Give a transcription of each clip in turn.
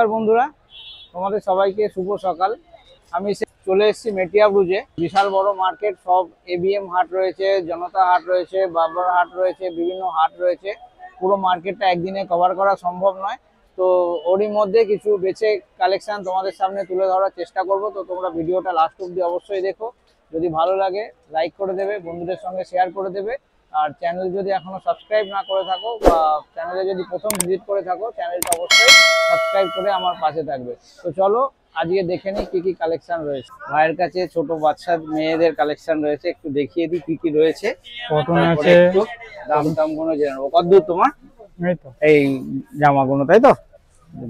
নমস্কার বন্ধুরা, তোমাদের সবাইকে শুভ সকাল। আমি চলে এসেছি মেটিয়া ব্রুজে। বিশাল বড় মার্কেট, সব এবিএম হাট রয়েছে, জনতা হাট রয়েছে, বাবর হাট রয়েছে, বিভিন্ন হাট রয়েছে। পুরো মার্কেটটা একদিনে কভার করা সম্ভব নয়, তো ওরই মধ্যে কিছু বেছে কালেকশন তোমাদের সামনে তুলে ধরার চেষ্টা করব। তো তোমরা ভিডিওটা লাস্ট অবধি অবশ্যই দেখো। যদি ভালো লাগে লাইক করে দেবে, বন্ধুদের সঙ্গে শেয়ার করে দেবে। আর চ্যানেল যদি এখনো সাবস্ক্রাইব না করে থাকো বা চ্যানেলে যদি প্রথম ভিজিট করে থাকো, চ্যানেলটা অবশ্যই সাবস্ক্রাইব করে আমার পাশে থাকবে। তো চলো আজকে দেখে নিই কি কি কালেকশন রয়েছে। ভাইয়ের কাছে ছোট বাচ্চা মেয়েদের কালেকশন রয়েছে, একটু দেখিয়ে দিই কি কি রয়েছে। কটন আছে, একটু দাম গুলো জেনে নেবো। কতদূর তোমার এই জামাগুলো, তাই তো?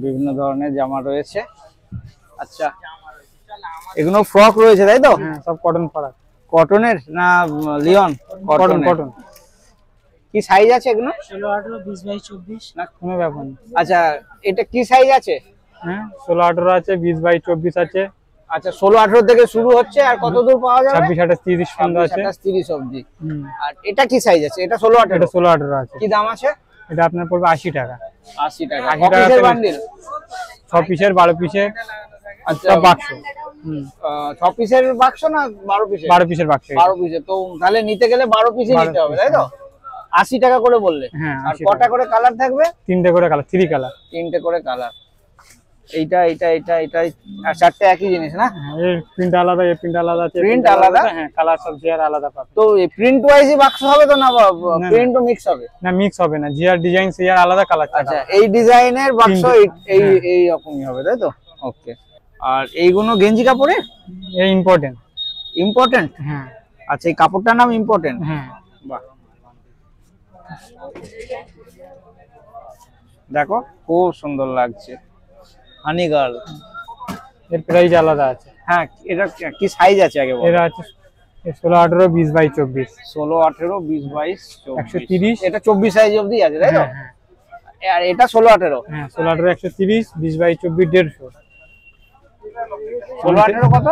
বিভিন্ন ধরনের জামা রয়েছে। আচ্ছা, এগুলো ফ্রক রয়েছে তাই তো? হ্যাঁ, সব কটন ফ্রক। কটনের না লিওন? Cotton cotton. কি সাইজ আছে এগুলো? 16, 18, 20, 22, 24 না কোনো ব্যাপার না। আচ্ছা, এটা কি সাইজ আছে? হ্যাঁ, 16, 18 আছে, 20, 22, 24 আছে। আচ্ছা, 16, 18 থেকে শুরু হচ্ছে, আর কত দূর পাওয়া যাবে? 26, 28, 30 পর্যন্ত আছে। 30 অবধি। আর এটা কি সাইজ আছে? এটা 16, 18? এটা 16, 18 আছে। কি দাম আছে? এটা আপনার পড়বে 80 টাকা। 80 টাকা। 80 টাকা পিসের বান্ডিল? 6 পিসের, 12 পিসের, আচ্ছা, সব বাক্স। 6 পিসের বাক্স না 12 পিসের? 12 পিসের বাক্স। 12 পিসের। তো তাহলে নিতে গেলে 12 পিসই নিতে হবে, তাই তো? 80 টাকা করে বললে? হ্যাঁ। আর কটা করে কালার থাকবে? 3টে করে কালার, 3 কালার। 3টে করে কালার। এইটা এটা এটা এটা আর 4টে একই জিনিস না? এর প্রিন্ট আলাদা, এর প্রিন্ট আলাদা আছে। প্রিন্ট আলাদা? হ্যাঁ, কালার সব জিআর আলাদা পাবে। তো এই প্রিন্ট ওয়াইজই বাক্স হবে তো, না প্রিন্ট ও মিক্স হবে? না, মিক্স হবে না, জিআর ডিজাইন সিআর আলাদা, কালার। আচ্ছা, এই ডিজাইনের বাক্স এই রকমই হবে, তাই তো? ওকে। আর এইগুলো গেঞ্জি কাপড়ে? এই ইম্পর্টেন্ট। ইম্পর্টেন্ট? হ্যাঁ। আচ্ছা, এই কাপড়টার নাম ইম্পর্টেন্ট? হ্যাঁ। বাহ, দেখো খুব সুন্দর লাগছে। হানি গার্ল। এর প্রাইস আলাদা আছে। হ্যাঁ, এটা কি সাইজ আছে আগে বলো? এরা আছে 16, 18, 20, 22, 24। 16, 18, 20, 22, 130। এটা 24 সাইজ অবধি আছে, তাই তো? হ্যাঁ। আর এটা 16, 18? হ্যাঁ, 16, 18, 130, 20, 22, 24, 150। 16, 18 কত?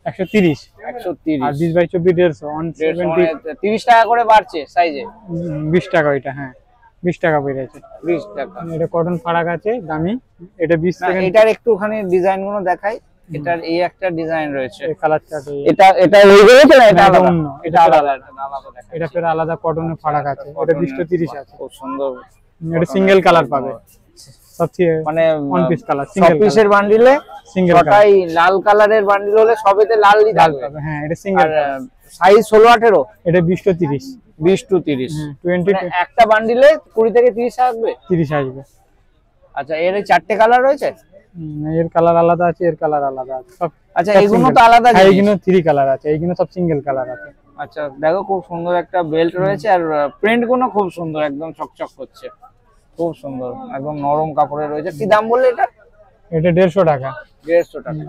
130। 130। আর 20, 22, 24, 170। 30 টাকা করে বাড়ছে সাইজে? 20 টাকা ওইটা। হ্যাঁ, 20 টাকা বেড়েছে। 20 টাকা। এটা কটন ফারাক আছে, দামি। এটা 20 না, থেকে। এটার একটুখানি ডিজাইন গুলো দেখাই। এটার এই একটা ডিজাইন রয়েছে, এই কালার চার্ট। এটা এই রয়েছে না? এটা এটা আলাদা? অন্য, এটা আলাদা দেখা। এটা ফের আলাদা কটনের ফারাক আছে। এটা 20 to 30 আছে। খুব সুন্দর। এটা সিঙ্গেল কালার পাবে সব, মানে ওয়ান পিস কালার, সব সিঙ্গেল পিসের বান্ডিলে সিঙ্গেল ছটাই লাল কালারের বান্ডিল হলে সবেতে লালই থাকবে। হ্যাঁ, এটা সিঙ্গেল। সাইজ 16, 18? এটা 20 to 30। 20 to 30। 20 মানে একটা বান্ডিলে 20 থেকে 30 আসবে? 30 আসবে। আচ্ছা, এর 4টে কালার রয়েছে? এর কালার আলাদা আছে, এর কালার আলাদা আছে সব। আচ্ছা, এইগুলো তো আলাদা? এইগুলো 3 কালার আছে, এইগুলো সব সিঙ্গেল কালার আছে। আচ্ছা, দেখো খুব সুন্দর একটা বেল্ট রয়েছে, আর প্রিন্ট গুলো খুব সুন্দর, একদম চকচক করছে, খুব সুন্দর, একদম নরম কাপড়ে রয়েছে। কি দাম বললে এটা? এটা 150 টাকা। 150 টাকা।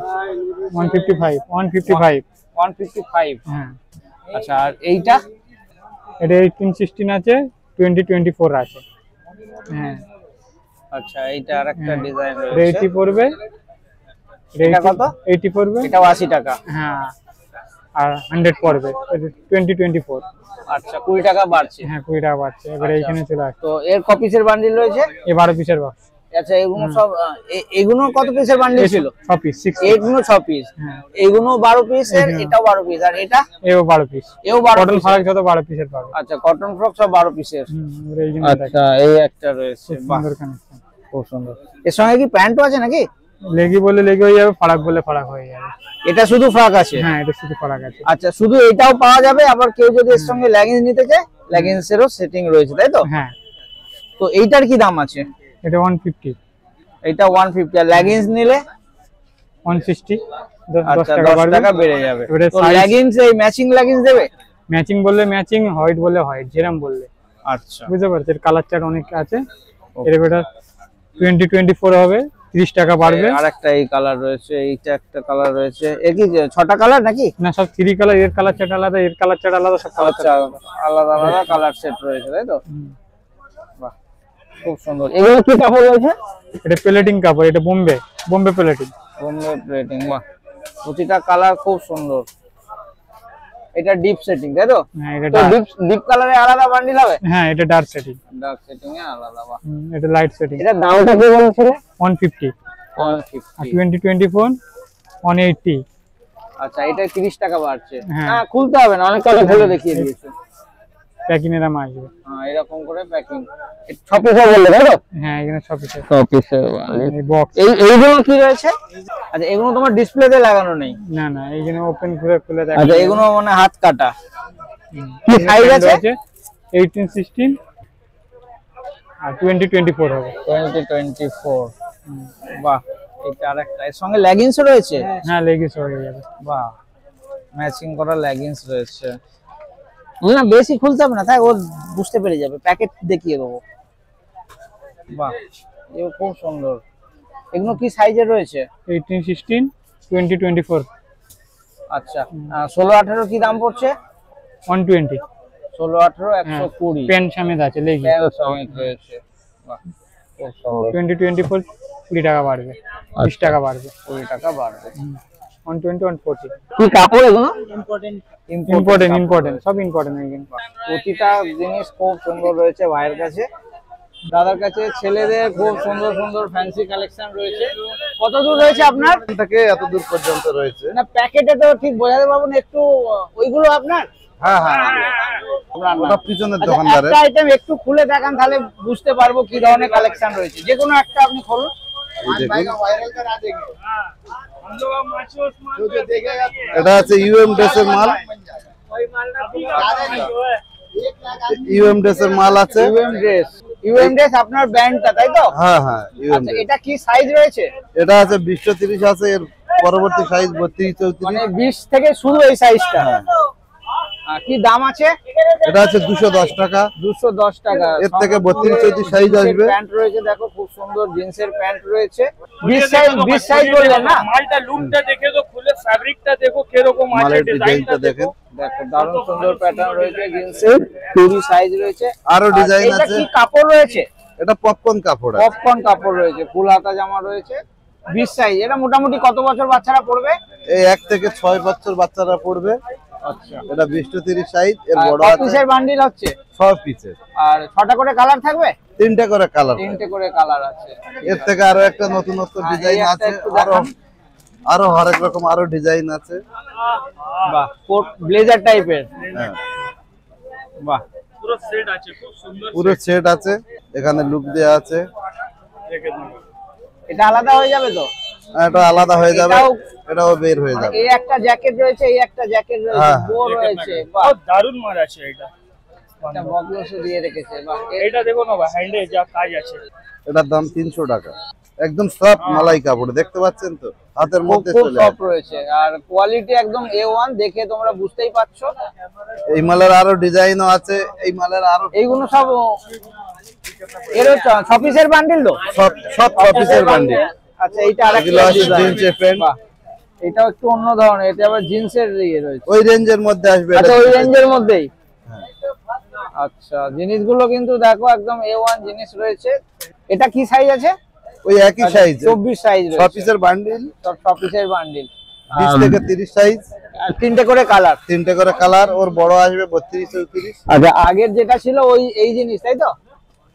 155। 155। 155। হ্যাঁ। আচ্ছা, আর এইটা? এটা 18-16 আছে, 20-24 আছে। হ্যাঁ। আচ্ছা, এইটা আরেকটা ডিজাইন রয়েছে। 80 পড়বে। এটা কত? 80 পড়বে। এটাও 80 টাকা। হ্যাঁ। আর 100 পড়বে 20-24। আচ্ছা, 20 টাকা বাড়ছে। হ্যাঁ, 20 টাকা বাড়ছে। এবারে এইখানে চলে আসছে। তো এর ক পিসের বান্ডিল রয়েছে? এই 12 পিসের বক্স। আচ্ছা, এগুলো সব এগুলো কত পিসের বান্ডিল ছিল? 6 পিস। 6 এগুলো 6 পিস। হ্যাঁ। এগুলো 12 পিসের, এটাও 12 পিস, আর এটা? এও 12 পিস। এও 12 কটন পিস। ফারাক যত 12 পিসের পাবে। আচ্ছা, কটন ফ্রক সব 12 পিসের। এই জন্য আচ্ছা, এই একটা রয়েছে, বাহ, সুন্দর কানেকশন, খুব সুন্দর। এর সঙ্গে কি প্যান্টও আছে নাকি? লেগি বলে লেগি হয়ে যাবে, ফারাক বলে ফারাক হয়ে যাবে। এটা শুধু ফ্রক আছে? হ্যাঁ, এটা শুধু ফারাক আছে। আচ্ছা, শুধু এটাও পাওয়া যাবে, আবার কেউ যদি এর সঙ্গে লেগিংস নিতে চায়, লেগিংসেরও সেটিং রয়েছে, তাই তো? হ্যাঁ। তো এইটার কি দাম আছে? এটা 150। এটা 150। আর লেগিংস নিলে? 160। 10 আচ্ছা, টাকা 10 টাকা বেড়ে যাবে। এবারে তো লেগিংস, এই ম্যাচিং লেগিংস দেবে? ম্যাচিং বললে ম্যাচিং, হোয়াইট বললে হোয়াইট, যেরকম বললে। আচ্ছা, বুঝতে পারছেন, কালার চার্ট অনেক আছে। এর এটা 20-24 হবে, 30 টাকা বাড়বে। আর একটা এই কালার রয়েছে, এইটা একটা কালার রয়েছে। এ কি 6টা কালার নাকি? না, সব 3 কালার। এর কালার চার্ট আলাদা, এর কালার চার্ট আলাদা, সব কালার আচ্ছা, আলাদা আলাদা কালার সেট রয়েছে, তাই তো? বাহ, খুব সুন্দর। এগুলো কি কাপড় রয়েছে? এটা প্লেটিং কাপড়, এটা বোম্বে প্লেটিং। বোম্বে প্লেটিং। বাহ, প্রতিটা কালার খুব সুন্দর। এটা ডিপ সেটিং, তাই তো? হ্যাঁ, এটা তো ডিপ কালারে আলাদা বান্ডিল হবে? হ্যাঁ, এটা ডার্ক সেটিং। ডার্ক সেটিং এ আলাদা। বাহ, এটা লাইট সেটিং। এটা দামটা কি বলছিল? 150। 150 2024 180। আচ্ছা, এটা 30 টাকা বাড়ছে। হ্যাঁ। হ্যাঁ, খুলতে হবে না, অনেক টাকা খুলে দেখিয়ে দিয়েছে। প্যাকিং এর দাম আসবে। হ্যাঁ, এরকম করে প্যাকিং 6 পিসের বললে তাই তো? হ্যাঁ, এখানে 6 পিসের 6 পিসের এই বক্স। এইগুলো কি রয়েছে? আচ্ছা, এগুলো তোমার ডিসপ্লেতে লাগানো নেই? না না, এইখানে ওপেন করে খুলে দেখা। আচ্ছা, এগুলো মানে হাত কাটা। কি সাইজ আছে? 18 16 আর 2024 হবে। 2024। বাহ, এটা আরেকটা, এর সঙ্গে লেগিংস রয়েছে? হ্যাঁ, লেগিংস হয়ে যাবে। বাহ, ম্যাচিং করা লেগিংস রয়েছে। না, বেশি খুলতে হবে না, তাই ও বুঝতে পেরে যাবে, প্যাকেট দেখিয়ে দেবো। বাহ, এও খুব সুন্দর। এগুলো কি সাইজের রয়েছে? 18 16 2024 আচ্ছা, 16 18 কি দাম পড়ছে? 120। 16 18 120। পেন সমেত আছে লেগিংস। প্যান সমেত রয়েছে। বাহ, খুব সুন্দর। 2024 20 টাকা বাড়বে, 20 টাকা বাড়বে। 20 টাকা বাড়বে। 120 140। কি কাপড় এগুলো? ইম্পর্টেন্ট সব ইম্পর্টেন্ট এখানে। প্রতিটা জিনিস খুব সুন্দর রয়েছে ভাইয়ের কাছে। দাদার কাছে ছেলেদের খুব সুন্দর সুন্দর ফ্যান্সি কালেকশন রয়েছে। কত দূর রয়েছে আপনার? থেকে এত দূর পর্যন্ত রয়েছে। না, প্যাকেটে তো ঠিক বোঝাতে পারবো না, একটু ওইগুলো আপনার? হ্যাঁ হ্যাঁ, আপনার না। ওটা পিছনের আচ্ছা, দোকানদারের। একটা আইটেম একটু খুলে দেখান, তাহলে বুঝতে পারবো কি ধরনের কালেকশন রয়েছে। যে কোনো একটা আপনি খুলুন। এই দেখুন, এটা আছে ইউএম ড্রেসের মাল। ইউএম ড্রেসের মাল আছে। ইউএম ড্রেস আপনার ব্র্যান্ডটা, তাই তো? হ্যাঁ হ্যাঁ, ইউএম আচ্ছা, এটা কি সাইজ রয়েছে? এটা আছে 20 30 আছে, এর পরবর্তী সাইজ 32 মানে 34। 20 থেকে শুরু এই সাইজটা। কি দাম আছে? এটা আছে 210 টাকা। 210 টাকা। এর থেকে 32 34 সাইজ আসবে। প্যান্ট রয়েছে, দেখো খুব সুন্দর জিন্সের প্যান্ট রয়েছে। 20 সাইজ বললেন না? মালটা লুকটা দেখে তো, খুলে ফ্যাব্রিকটা দেখো কিরকম আছে, মালের ডিজাইনটা ডিজাইনটা দেখো। দেখেন। দেখো দারুণ সুন্দর প্যাটার্ন রয়েছে জিন্সের, 20 সাইজ রয়েছে। আরো আর ডিজাইন এটা আছে। কি কাপড় রয়েছে? এটা পপকর্ন কাপড় আছে। পপকর্ন কাপড় রয়েছে, ফুল হাতা জামা রয়েছে, 20 সাইজ। এটা মোটামুটি কত বছর বাচ্চারা পড়বে? এই 1 থেকে 6 বছর বাচ্চারা পড়বে। আচ্ছা, এটা 20 30 সাইজ, এর আর বড় কত আছে পিসের বান্ডিল হচ্ছে? 6 পিসের। আর 6টা করে কালার থাকবে? 3টে করে কালার। 3টে করে কালার আছে। এর থেকে আরো একটা নতুনত্ব ডিজাইন এই একটা আছে। একটু আরো দেখান। আরো হরেক রকম আরো ডিজাইন আছে। বাহ, কোট ব্লেজার টাইপের। হ্যাঁ, বাহ, পুরো সেট আছে, খুব সুন্দর পুরো সেট আছে। এখানে লুক দেয়া আছে। দেখে দিন। এটা আলাদা হয়ে যাবে তো? এটা আলাদা হয়ে যাবে, এটাও- এটাও বের হয়ে যাবে। এই একটা জ্যাকেট রয়েছে, এই একটা জ্যাকেট রয়েছে, হ্যাঁ। বো রয়েছে। বাহ, খুব দারুণ মাল আছে এটা। একটা বক্সও দিয়ে রেখেছে। বাহ, এটা দেখো না, হ্যান্ডে যা কাজ আছে। এটার দাম 300 টাকা। একদম সফট মালাই কাপড়, দেখতে পাচ্ছেন তো, হাতের মধ্যে খুব চলে সফট আসে। রয়েছে, আর কোয়ালিটি একদম A1, দেখে তোমরা বুঝতেই পারছো। এই মালের আরো ডিজাইনও আছে। এই মালের আরো এইগুলো সব এর 6 পিসের বান্ডিল তো? সব সব অফিসের বান্ডিল। আচ্ছা, এইটা আরেকটা এগুলো আছে ডিজাইন। জিন্সের প্যান্ট। বাহ, এটাও একটু অন্য ধরনের, এটা আবার জিন্সের ইয়ে রয়েছে। ওই রেঞ্জের মধ্যে আসবে। আচ্ছা, এটা ওই রেঞ্জের মধ্যেই। হ্যাঁ। আচ্ছা, জিনিসগুলো কিন্তু দেখো একদম A1 জিনিস রয়েছে। এটা কি সাইজ আছে? ওই একই সাইজ, 24 সাইজ 6 রয়েছে। পিসের বান্ডিল। সব 6 পিসের বান্ডিল, 20 থেকে 30 সাইজ, আর 3টে করে কালার। 3টে করে কালার। ওর বড় আসবে 32 34। আচ্ছা, আগের যেটা ছিল ওই এই জিনিস, তাই তো?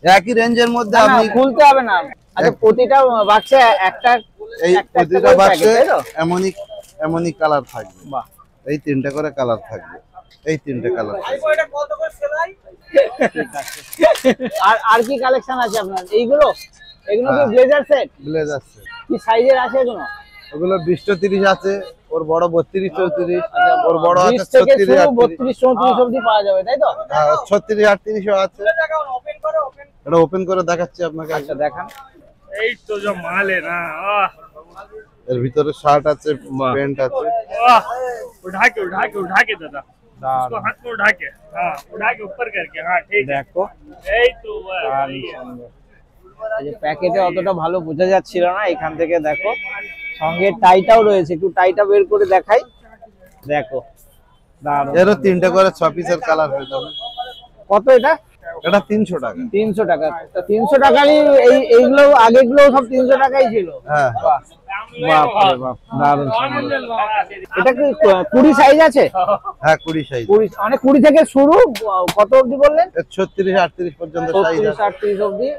একই রেঞ্জের মধ্যে না, আপনি খুলতে হবে না। আচ্ছা, প্রতিটা বাক্সে একটা এই একটা প্রতিটা করে বাক্সে packet, তাই তো? এমনই এমনই কালার থাকবে। বাহ, এই 3টে করে কালার থাকবে। এই 3টে কালার থাকবে। আর আর কি কালেকশন আছে আপনার? এইগুলো এগুলো কি হ্যাঁ। Blazer set? ব্লেজার আছে। কি সাইজের আছে এগুলো? ওগুলো 20 30 আছে। ওর বড় 32 34। ওর বড় আছে 20 থেকে 36 শুরু 38। 32 34 অবধি পাওয়া যাবে, তাই তো? 36 38 ও আছে। এটা ওপেন করে দেখাচ্ছি আপনাকে। আচ্ছা, দেখান। এই তো যা মাল है ना, आह এর ভিতরে শার্ট আছে, প্যান্ট আছে। आह उठा के दादा, इसको हाथ में उठा के, हाँ उठा के ऊपर करके, हाँ ठीक है। দেখো, यही तो बस, দারুণ यही है। সুন্দর। এই যে প্যাকেটে অতটা ভালো বোঝা যাচ্ছিল না, এখান থেকে দেখো সঙ্গে টাইটাও রয়েছে, একটু টাইটা বের করে দেখাই। দেখো, দারুণ। এরও 3টে করে 6 পিসের কালার হয়ে যাবে। কত এটা? এটা 300 টাকা। 300 টাকা। তো 300 টাকারই এইগুলো, আগেগুলো সব 300 টাকাই ছিল। হ্যাঁ, বাহ, বাপ রে বাপ, দারুণ সুন্দর। এটা কি 20 সাইজ আছে? হ্যাঁ 20 সাইজ। 20, মানে 20 থেকে শুরু, কত অবধি বললেন? এর 36 38 পর্যন্ত সাইজ 36 আছে। 38 অবধি।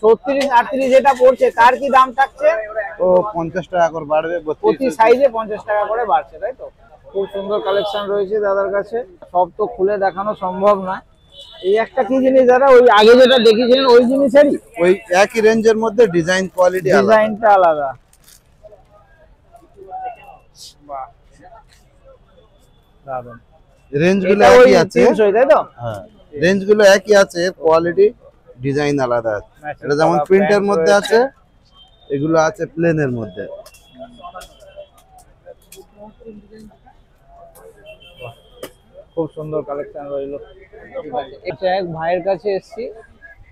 36 38 যেটা পড়ছে তার কি দাম থাকছে? ও 50 টাকা করে বাড়বে। প্রতি সাইজে 50 টাকা করে বাড়ছে, তাই তো? খুব সুন্দর কালেকশন রয়েছে দাদার কাছে, সব তো খুলে দেখানো সম্ভব নয়। এই একটা কি জিনিস দাদা, ওই আগে যেটা দেখিয়েছিলেন ওই জিনিসেরই? ওই একই রেঞ্জের মধ্যে ডিজাইন কোয়ালিটি আলাদা। ডিজাইনটা আলাদা। বাহ, দারুণ। রেঞ্জগুলো এটা ওই একই আছে। 300, তাই তো? হ্যাঁ, রেঞ্জগুলো একই আছে, কোয়ালিটি ডিজাইন আলাদা আছে। Matching এটা যেমন করা প্রিন্টের pant মধ্যে রয়েছে। আছে, এগুলো আছে প্লেনের মধ্যে। খুব সুন্দর কালেকশন রইলো। এটা এক ভাইয়ের কাছে এসেছি,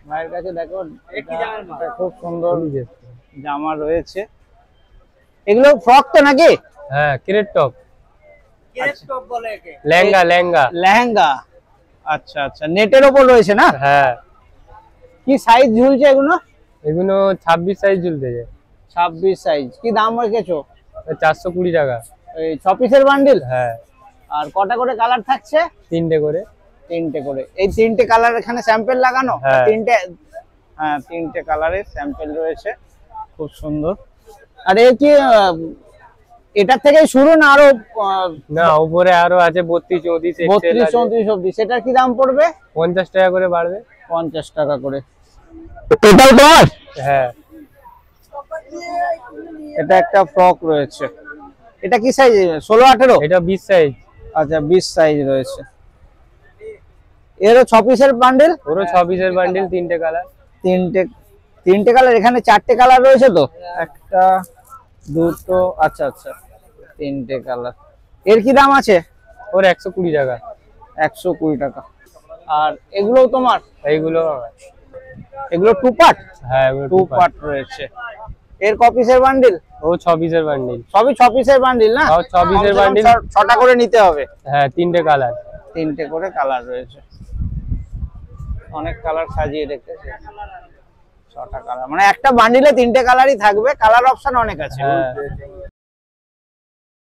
ভাইয়ের কাছে দেখো এটা খুব সুন্দর জামা রয়েছে। এগুলো ফ্রক তো নাকি? হ্যাঁ, ক্রেপ টপ, লেহেঙ্গা লেহেঙ্গা। লেহেঙ্গা, আচ্ছা আচ্ছা, নেটের ওপর রয়েছে না? হ্যাঁ, কি সাইজ ঝুলছে এগুলো? এগুলো 26 সাইজ ঝুলতেছে। 26 সাইজ। কি দাম রেখেছো? 420 টাকা। এই 6 পিসের বান্ডিল? হ্যাঁ, আর কটা করে কালার থাকছে? 3টে করে। 3টে করে। এই 3টে কালার এখানে স্যাম্পল লাগানো? হ্যাঁ। 3টে, হ্যাঁ 3টে কালারের স্যাম্পল রয়েছে, খুব সুন্দর। আর এ কি এটার থেকে শুরু না আরো? না, উপরে আরো আছে 32 34 32 34 অবধি। সেটার কি দাম পড়বে? 50 টাকা করে বাড়বে। 50 টাকা করে। টোটাল তোমার? হ্যাঁ, এটা একটা ফ্রক রয়েছে। এটা কি সাইজ? 16 18? এটা 20 সাইজ। আচ্ছা, 20 সাইজ রয়েছে। এরও 6 পিসের বান্ডেল? ওরও 6 পিসের বান্ডিল, 3টে কালার। তিনটে কালার। এখানে 4টে কালার রয়েছে তো? একটা, দুটো, আচ্ছা আচ্ছা, 3টে কালার। এর কি দাম আছে? ওর 120 টাকা। 120 টাকা। আর এগুলো তোমার? এইগুলো এগুলো টু পার্ট? হ্যাঁ, এগুলো টু পার্ট রয়েছে। এর ক পিসের বান্ডিল? ও 6 পিসের বান্ডিল। সবই 6 পিসের বান্ডিল না? সব 6 পিসের বান্ডিল। 6টা করে নিতে হবে? হ্যাঁ, 3টে কালার। 3টে করে কালার রয়েছে। অনেক কালার সাজিয়ে রেখেছে। 6টা কালার, মানে একটা বান্ডিলে 3টে কালারই থাকবে, কালার অপশন অনেক আছে। হ্যাঁ।